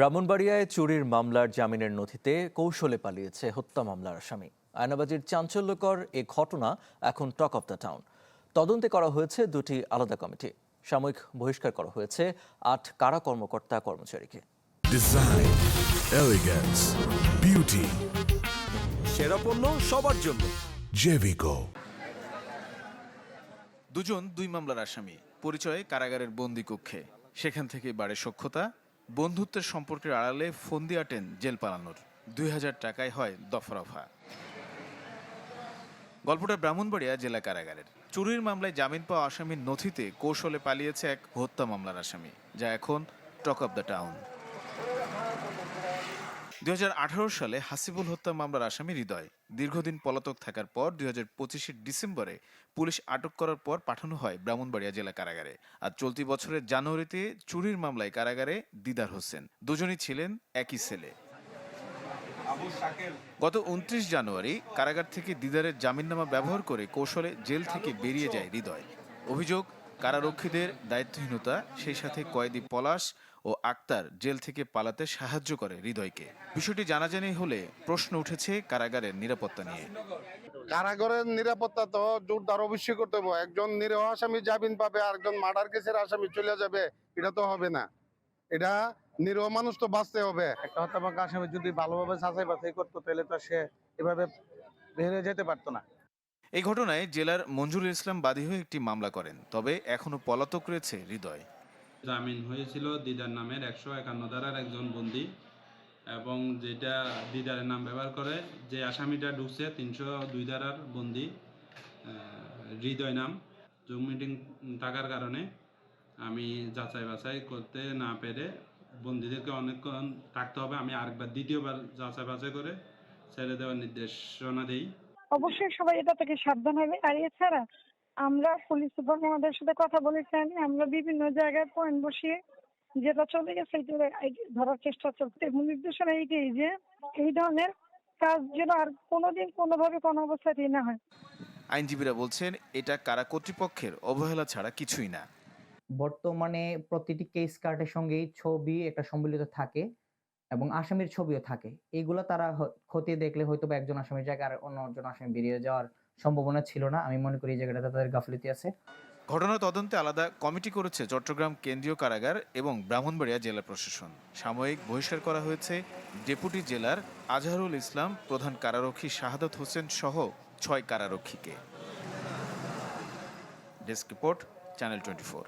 ব্রাহ্মণবাড়িয়ায় চুরির মামলার জামিনের নথিতে কৌশলে পালিয়েছে হত্যা মামলার আসামি। আয়নাবাজির চাঞ্চল্যকর এ ঘটনা এখন টক অফ দ্য টাউন। তদন্তে করা হয়েছে দুটি আলাদা কমিটি। সাময়িক বহিষ্কার করা হয়েছে ৮ কারা কর্মকর্তা কর্মচারীকে। ডিজাইন, এলিগেন্স, বিউটি, সেরা পণ্য সবার জন্য। জেভিকো। দুজন দুই মামলার আসামি, পরিচয়ে কারাগারের বন্দি কক্ষে। সেখান থেকে বাড়ে সখ্যতা, বন্ধুত্বের সম্পর্কের আড়ালে ফন্দি আটেন জেল পালানোর। ২০০০ টাকায় হয় দফারফা। গল্পটা ব্রাহ্মণবাড়িয়া জেলা কারাগারের। চুরির মামলায় জামিন পাওয়া আসামির নথিতে কৌশলে পালিয়েছে এক হত্যা মামলার আসামি, যা এখন টক অফ দ্য টাউন। ২০১৮ সালে হাসিবুল হত্যা মামলার আসামি হৃদয় দীর্ঘদিন পলাতক থাকার পর ২০২৫ ডিসেম্বরে পুলিশ আটক করার পর পাঠানো হয় ব্রাহ্মণবাড়িয়া জেলা কারাগারে। আর চলতি বছরের জানুয়ারিতে চুরির মামলায় কারাগারে দিদার হোসেন। দুজনই ছিলেন একই ছেলে। গত ২৯ জানুয়ারি কারাগার থেকে দিদারের জামিননামা ব্যবহার করে কৌশলে জেল থেকে বেরিয়ে যায় হৃদয়। অভিযোগ, কারারক্ষীদের দায়িত্বহীনতা, সেই সাথে কয়েদি পলাশ ও আক্তার জেল থেকে পালাতে সাহায্য করে হৃদয়কে। বিষয়টি জানাজানি হলে প্রশ্ন উঠেছে কারাগারের নিরাপত্তা নিয়ে। কারাগারের নিরাপত্তা তো জোরদার অবশ্যই করতে হবে। একজন নিরীহ আসামি জামিন পাবে আর একজন মার্ডার কেসের আসামি চলে যাবে, এটা তো হবে না। এটা নিরীহ মানুষ তো বাঁচতে হবে। একটা হত্যাকাণ্ড আসামি যদি ভালোভাবে যাচাই বাছাই করতো তাহলে তো সে এভাবে বের হয়ে যেতে পারতো না। এই ঘটনায় জেলার মঞ্জুরুল ইসলাম বাদী হয়ে একটি মামলা করেন, তবে এখনো পলাতক রয়েছে হৃদয়। জামিন হয়েছিল দিদার নামের ১৫১ ধারার একজন বন্দী, এবং যেটা দিদারের নাম ব্যবহার করে যে আসামিটা ঢুকছে ৩০২ ধারার বন্দী হৃদয় নাম। জুম মিটিং থাকার কারণে আমি যাচাই বাছাই করতে না পেরে বন্দীদেরকে অনেকক্ষণ থাকতে হবে, আমি আরেকবার দ্বিতীয়বার যাচাই বাছাই করে ছেড়ে দেওয়ার নির্দেশনা দিই। অবশ্যই সবাই এটা থেকে সাবধান হবে। আর এছাড়া আমরা পুলিশ সুপার মহোদয়ের সাথে কথা বলেছি, আমরা বিভিন্ন জায়গায় পয়েন্ট বসিয়ে যেটা চলে গেছে এটা ধরার চেষ্টা চলছে, এবং নির্দেশনা এইটাই যে এই ধরনের কাজ যেন আর কোনোদিন কোনোভাবে কোনো অবস্থাতেই না হয়। আইনজীবীরা বলছেন এটা কারা কর্তৃপক্ষের অবহেলা ছাড়া কিছুই না। বর্তমানে প্রতিটি কেস কার্ডের সঙ্গেই ছবি একটা সম্মিলিত থাকে এবং আসামির ছবিও থাকে। এইগুলো তারা খতিয়ে দেখলে হয়তো বা একজন আসামির জায়গায় আর অন্যজন আসামি বেরিয়ে যাওয়ার সম্ভাবনা ছিল না। আমি মনে করি এই জায়গাটাতে তাদের গাফিলতি আছে। ঘটনা তদন্তে আলাদা কমিটি করেছে চট্টগ্রাম কেন্দ্রীয় কারাগার এবং ব্রাহ্মণবাড়িয়া জেলা প্রশাসন। সাময়িক বহিষ্কার করা হয়েছে ডেপুটি জেলার আজহারুল ইসলাম, প্রধান কারারক্ষী শাহাদাত হোসেন সহ ৬ কারারক্ষীকে। Desk report, channel 24।